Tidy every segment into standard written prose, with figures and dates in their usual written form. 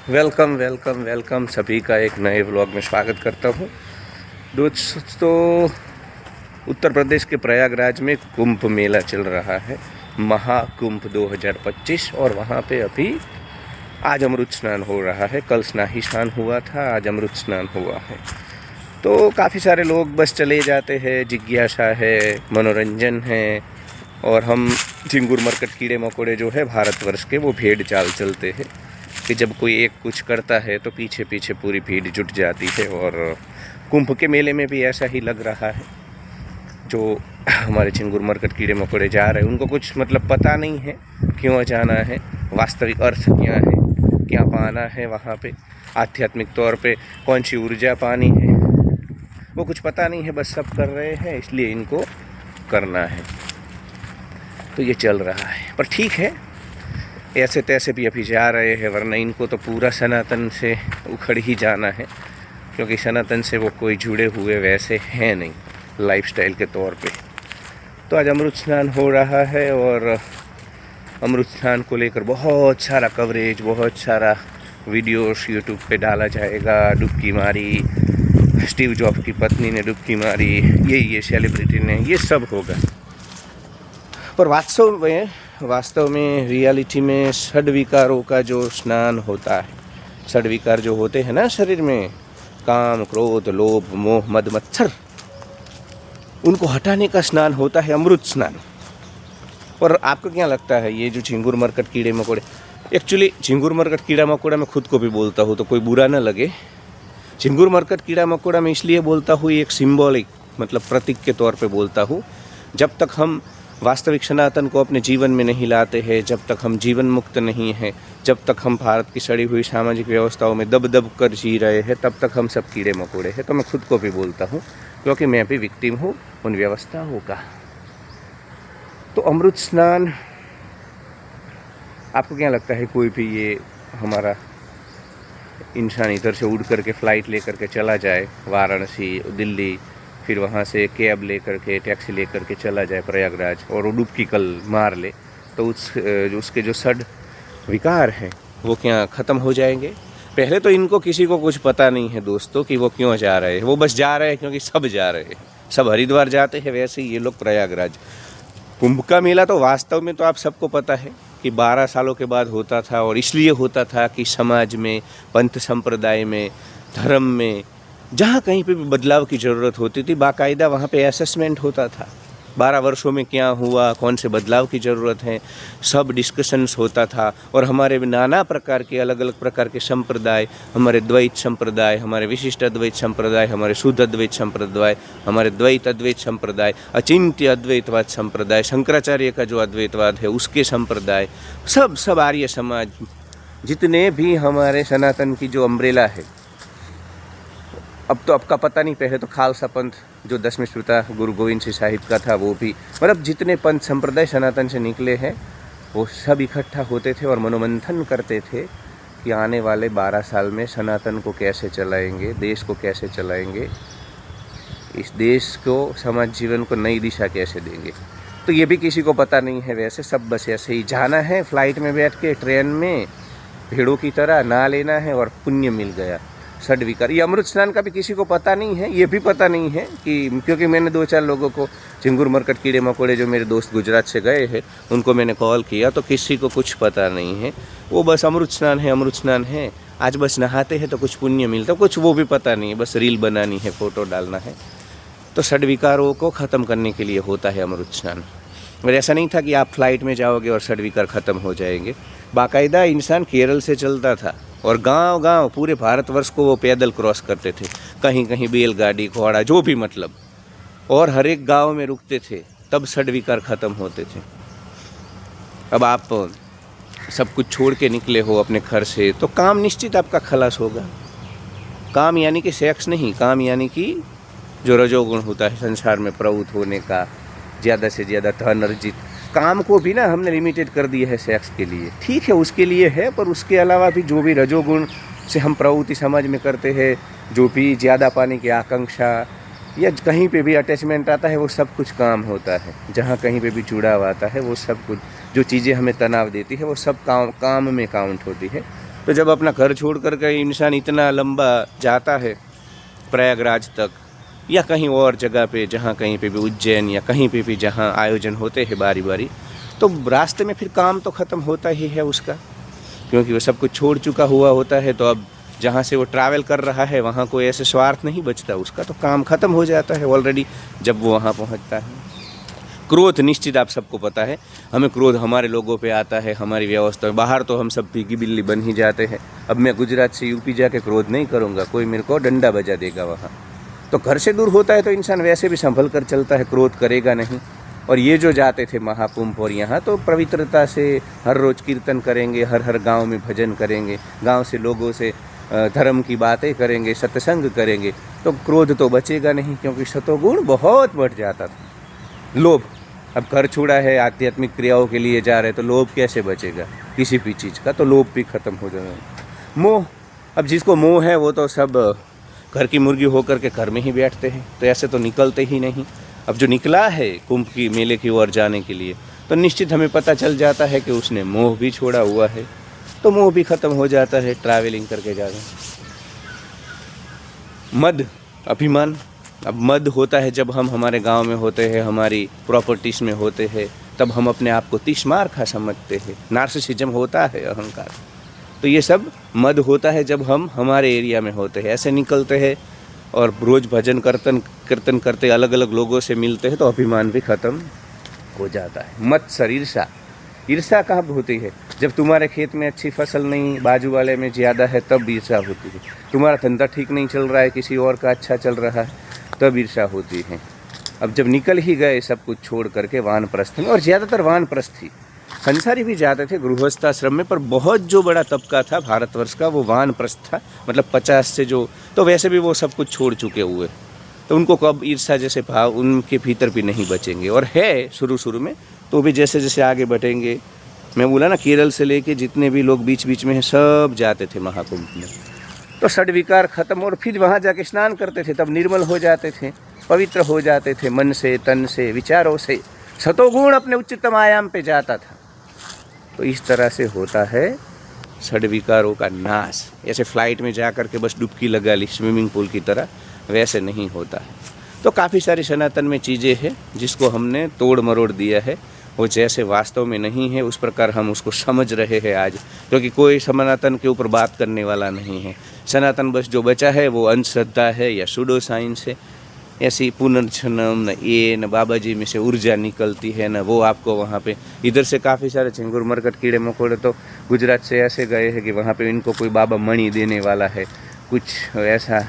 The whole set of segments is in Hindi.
वेलकम वेलकम वेलकम सभी का एक नए व्लॉग में स्वागत करता हूँ। दोस्तों, उत्तर प्रदेश के प्रयागराज में कुंभ मेला चल रहा है, महाकुंभ 2025। और वहाँ पे अभी आज अमृत स्नान हो रहा है। कल स्नाही स्नान हुआ था, आज अमृत स्नान हुआ है। तो काफ़ी सारे लोग बस चले जाते हैं, जिज्ञासा है, मनोरंजन है। और हम झिंगुर मरकट कीड़े मकोड़े जो है भारतवर्ष के, वो भेड़ चाल चलते हैं कि जब कोई एक कुछ करता है तो पीछे पीछे पूरी भीड़ जुट जाती है। और कुंभ के मेले में भी ऐसा ही लग रहा है। जो हमारे झिंगुर मरकट कीड़े मकोड़े जा रहे हैं उनको कुछ मतलब पता नहीं है क्यों जाना है, वास्तविक अर्थ क्या है, क्या पाना है वहाँ पे, आध्यात्मिक तौर पे कौन सी ऊर्जा पानी है, वो कुछ पता नहीं है। बस सब कर रहे हैं, इसलिए इनको करना है। तो ये चल रहा है, पर ठीक है, ऐसे तैसे भी अभी जा रहे हैं, वरना इनको तो पूरा सनातन से उखड़ ही जाना है। क्योंकि सनातन से वो कोई जुड़े हुए वैसे हैं नहीं लाइफस्टाइल के तौर पे। तो आज अमृत स्नान हो रहा है और अमृत स्नान को लेकर बहुत सारा कवरेज, बहुत सारा वीडियोस यूट्यूब पे डाला जाएगा। डुबकी मारी, स्टीव जॉब्स की पत्नी ने डुबकी मारी, ये सेलिब्रिटी ने, ये सब होगा। पर वास्तव में रियलिटी में षड्विकारों का जो स्नान होता है, षड्विकार जो होते हैं ना शरीर में, काम, क्रोध, लोभ, मोह, मद, मत्सर, उनको हटाने का स्नान होता है अमृत स्नान। और आपको क्या लगता है, ये जो झिंगुर मरकट कीड़े मकोड़े, एक्चुअली झिंगुर मरकट कीड़ा मकोड़ा मैं खुद को भी बोलता हूँ तो कोई बुरा ना लगे। झिंगुर मरकट कीड़ा मकोड़ा मैं इसलिए बोलता हूँ, एक सिंबॉलिक मतलब प्रतीक के तौर पे बोलता हूँ। जब तक हम वास्तविक सनातन को अपने जीवन में नहीं लाते हैं, जब तक हम जीवन मुक्त नहीं हैं, जब तक हम भारत की सड़ी हुई सामाजिक व्यवस्थाओं में दब दब कर जी रहे हैं, तब तक हम सब कीड़े मकोड़े हैं। तो मैं खुद को भी बोलता हूँ, क्योंकि मैं भी विक्टिम हूँ उन व्यवस्थाओं का। तो अमृत स्नान, आपको क्या लगता है, कोई भी ये हमारा इंसान इधर से उड़ करके फ़्लाइट लेकर के चला जाए वाराणसी, दिल्ली, फिर वहाँ से कैब लेकर के, टैक्सी लेकर के चला जाए प्रयागराज और वो डुबकी कल मार ले, तो उसके जो षड विकार हैं वो क्या ख़त्म हो जाएंगे? पहले तो इनको किसी को कुछ पता नहीं है दोस्तों कि वो क्यों जा रहे हैं। वो बस जा रहे हैं क्योंकि सब जा रहे हैं। सब हरिद्वार जाते हैं, वैसे ही ये लोग प्रयागराज। कुंभ का मेला तो वास्तव में तो आप सबको पता है कि 12 सालों के बाद होता था। और इसलिए होता था कि समाज में, पंथ संप्रदाय में, धर्म में, जहाँ कहीं पे भी बदलाव की ज़रूरत होती थी, बाकायदा वहाँ पे असेसमेंट होता था। 12 वर्षों में क्या हुआ, कौन से बदलाव की ज़रूरत है, सब डिस्कशंस होता था। और हमारे नाना प्रकार के, अलग अलग प्रकार के संप्रदाय, हमारे द्वैत संप्रदाय, हमारे विशिष्ट अद्वैत संप्रदाय, हमारे शुद्ध अद्वैत संप्रदाय, हमारे द्वैत अद्वैत संप्रदाय, अचिंत्य अद्वैतवाद संप्रदाय, शंकराचार्य का जो अद्वैतवाद है उसके संप्रदाय, सब आर्य समाज, जितने भी हमारे सनातन की जो अम्ब्रेला है। अब तो आपका पता नहीं, पहले तो खालसा पंथ जो 10वें श्रुता गुरु गोविंद सिंह साहिब का था, वो भी, मतलब जितने पंथ संप्रदाय सनातन से निकले हैं वो सब इकट्ठा होते थे और मनोमंथन करते थे कि आने वाले 12 साल में सनातन को कैसे चलाएंगे, देश को कैसे चलाएंगे, इस देश को, समाज जीवन को नई दिशा कैसे देंगे। तो ये भी किसी को पता नहीं है। वैसे सब बस ऐसे ही जाना है, फ्लाइट में बैठ के, ट्रेन में, भेड़ों की तरह ना लेना है और पुण्य मिल गया। षड्विकार, ये अमृत स्नान का भी किसी को पता नहीं है। ये भी पता नहीं है कि, क्योंकि मैंने 2-4 लोगों को, झिंगुर मरकट कीड़े मकोड़े जो मेरे दोस्त गुजरात से गए हैं, उनको मैंने कॉल किया तो किसी को कुछ पता नहीं है। वो बस अमृत स्नान है, अमृत स्नान है, आज बस नहाते हैं तो कुछ पुण्य मिलता, कुछ वो भी पता नहीं है, बस रील बनानी है, फ़ोटो डालना है। तो षड्विकारों को ख़त्म करने के लिए होता है अमृत स्नान। और ऐसा नहीं था कि आप फ्लाइट में जाओगे और षड्विकार ख़त्म हो जाएंगे। बाकायदा इंसान केरल से चलता था और गांव-गांव पूरे भारतवर्ष को वो पैदल क्रॉस करते थे, कहीं कहीं बैलगाड़ी, घोड़ा, जो भी मतलब, और हर एक गांव में रुकते थे, तब षड्विकार ख़त्म होते थे। अब आप सब कुछ छोड़ के निकले हो अपने घर से, तो काम निश्चित आपका खलास होगा। काम यानी कि सेक्स नहीं, काम यानी कि जो रजोगुण होता है संसार में प्रवृत्त होने का, ज़्यादा से ज़्यादा धन अर्जित। काम को भी ना हमने लिमिटेड कर दिया है सेक्स के लिए, ठीक है उसके लिए है, पर उसके अलावा भी जो भी रजोगुण से हम प्रवृत्ति समाज में करते हैं, जो भी ज़्यादा पाने की आकांक्षा या कहीं पे भी अटैचमेंट आता है, वो सब कुछ काम होता है। जहाँ कहीं पे भी जुड़ाव आता है, वो सब कुछ, जो चीज़ें हमें तनाव देती है, वो सब काम में काउंट होती है। तो जब अपना घर छोड़ कर के इंसान इतना लंबा जाता है प्रयागराज तक या कहीं और जगह पे, जहाँ कहीं पे भी उज्जैन या कहीं पे भी जहाँ आयोजन होते हैं बारी बारी, तो रास्ते में फिर काम तो ख़त्म होता ही है उसका, क्योंकि वो सब कुछ छोड़ चुका हुआ होता है। तो अब जहाँ से वो ट्रैवल कर रहा है वहाँ कोई ऐसे स्वार्थ नहीं बचता उसका, तो काम ख़त्म हो जाता है ऑलरेडी जब वो वहाँ पहुँचता है। क्रोध निश्चित आप सबको पता है, हमें क्रोध हमारे लोगों पे आता है, हमारी व्यवस्था में। बाहर तो हम सब पीकी बिल्ली बन ही जाते हैं। अब मैं गुजरात से यूपी जाके क्रोध नहीं करूँगा, कोई मेरे को डंडा बजा देगा वहाँ। तो घर से दूर होता है तो इंसान वैसे भी संभल कर चलता है, क्रोध करेगा नहीं। और ये जो जाते थे महाकुंभ और यहाँ तो पवित्रता से हर रोज़ कीर्तन करेंगे, हर हर गांव में भजन करेंगे, गांव से लोगों से धर्म की बातें करेंगे, सत्संग करेंगे, तो क्रोध तो बचेगा नहीं, क्योंकि सतोगुण बहुत बढ़ जाता था। लोभ, अब घर छोड़ा है, आध्यात्मिक क्रियाओं के लिए जा रहे, तो लोभ कैसे बचेगा किसी भी चीज़ का, तो लोभ भी खत्म हो जाएगा। मोह, अब जिसको मोह है वो तो सब घर की मुर्गी होकर के घर में ही बैठते हैं, तो ऐसे तो निकलते ही नहीं। अब जो निकला है कुंभ की मेले की ओर जाने के लिए, तो निश्चित हमें पता चल जाता है कि उसने मोह भी छोड़ा हुआ है, तो मोह भी खत्म हो जाता है ट्रैवलिंग करके जाना। मद, अभिमान, अब मद होता है जब हम हमारे गांव में होते हैं, हमारी प्रॉपर्टीज़ में होते हैं, तब हम अपने आप को तीसमार खा समझते हैं। नार्सिसिज्म होता है, अहंकार। तो ये सब मद होता है जब हम हमारे एरिया में होते हैं, ऐसे निकलते हैं और रोज़ भजन कीर्तन करते अलग अलग लोगों से मिलते हैं, तो अभिमान भी खत्म हो जाता है। मत्सर, ईर्षा, ईर्षा कब होती है? जब तुम्हारे खेत में अच्छी फसल नहीं, बाजू वाले में ज़्यादा है, तब ईर्षा होती है। तुम्हारा धंधा ठीक नहीं चल रहा है, किसी और का अच्छा चल रहा है, तब ईर्षा होती है। अब जब निकल ही गए सब कुछ छोड़ करके वानप्रस्थ में, और ज़्यादातर वानप्रस्थ ही, संसारी भी जाते थे गृहस्थाश्रम में, पर बहुत जो बड़ा तबका था भारतवर्ष का वो वानप्रस्थ था, मतलब 50 से जो, तो वैसे भी वो सब कुछ छोड़ चुके हुए, तो उनको कब ईर्षा जैसे भाव उनके भीतर भी नहीं बचेंगे। और है शुरू में, तो भी जैसे जैसे आगे बढ़ेंगे, मैं बोला ना केरल से लेके जितने भी लोग बीच बीच में हैं सब जाते थे महाकुंभ में, तो षड्विकार खत्म, और फिर वहाँ जाके स्नान करते थे, तब निर्मल हो जाते थे, पवित्र हो जाते थे, मन से, तन से, विचारों से, सतोगुण अपने उच्चतम आयाम पे जाता था। तो इस तरह से होता है षड्विकारों का नाश। ऐसे फ्लाइट में जा कर के बस डुबकी लगा ली स्विमिंग पूल की तरह, वैसे नहीं होता है। तो काफ़ी सारी सनातन में चीज़ें हैं जिसको हमने तोड़ मरोड़ दिया है, वो जैसे वास्तव में नहीं है उस प्रकार हम उसको समझ रहे हैं आज, क्योंकि कोई सनातन के ऊपर बात करने वाला नहीं है। सनातन बस जो बचा है वो अंधश्रद्धा है या सूडो साइंस है, ऐसी पुनर्जन्म न ये न बाबा जी में से ऊर्जा निकलती है, न वो आपको वहाँ पे, इधर से काफ़ी सारे झिंगुर मरकट कीड़े मकोड़े तो गुजरात से ऐसे गए हैं कि वहाँ पे इनको कोई बाबा मणि देने वाला है, कुछ ऐसा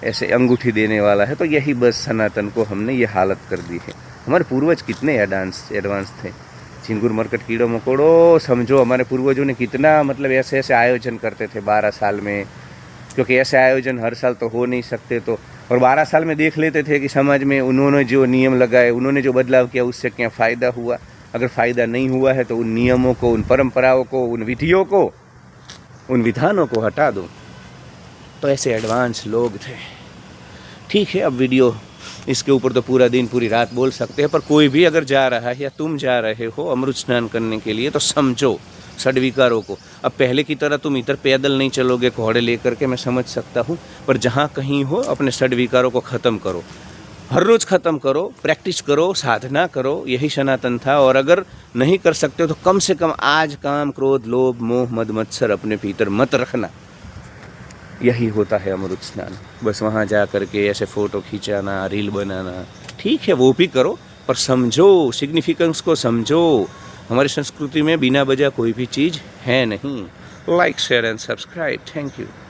ऐसे अंगूठी देने वाला है। तो यही बस सनातन को हमने ये हालत कर दी है। हमारे पूर्वज कितने एडवांस थे, झिंगुर मरकट कीड़ों मकोड़ों, समझो हमारे पूर्वजों ने कितना, मतलब ऐसे ऐसे आयोजन करते थे 12 साल में, क्योंकि ऐसे आयोजन हर साल तो हो नहीं सकते, तो और 12 साल में देख लेते थे कि समाज में उन्होंने जो नियम लगाए, उन्होंने जो बदलाव किया, उससे क्या फ़ायदा हुआ। अगर फ़ायदा नहीं हुआ है तो उन नियमों को, उन परंपराओं को, उन विधियों को, उन विधानों को हटा दो। तो ऐसे एडवांस लोग थे। ठीक है, अब वीडियो इसके ऊपर तो पूरा दिन पूरी रात बोल सकते हैं, पर कोई भी अगर जा रहा है या तुम जा रहे हो अमृत स्नान करने के लिए, तो समझो षड्विकारों को। अब पहले की तरह तुम इधर पैदल नहीं चलोगे घोड़े लेकर के, मैं समझ सकता हूँ, पर जहाँ कहीं हो अपने षड्विकारों को ख़त्म करो, हर रोज़ ख़त्म करो, प्रैक्टिस करो, साधना करो, यही सनातन था। और अगर नहीं कर सकते हो तो कम से कम आज काम, क्रोध, लोभ, मोह, मद, मत्सर अपने भीतर मत रखना। यही होता है अमृत स्नान। बस वहाँ जा कर के ऐसे फ़ोटो खींचाना, रील बनाना, ठीक है वो भी करो, पर समझो सिग्निफिकेंस को, समझो हमारी संस्कृति में बिना वजह कोई भी चीज़ है नहीं। Like, share and subscribe. Thank you.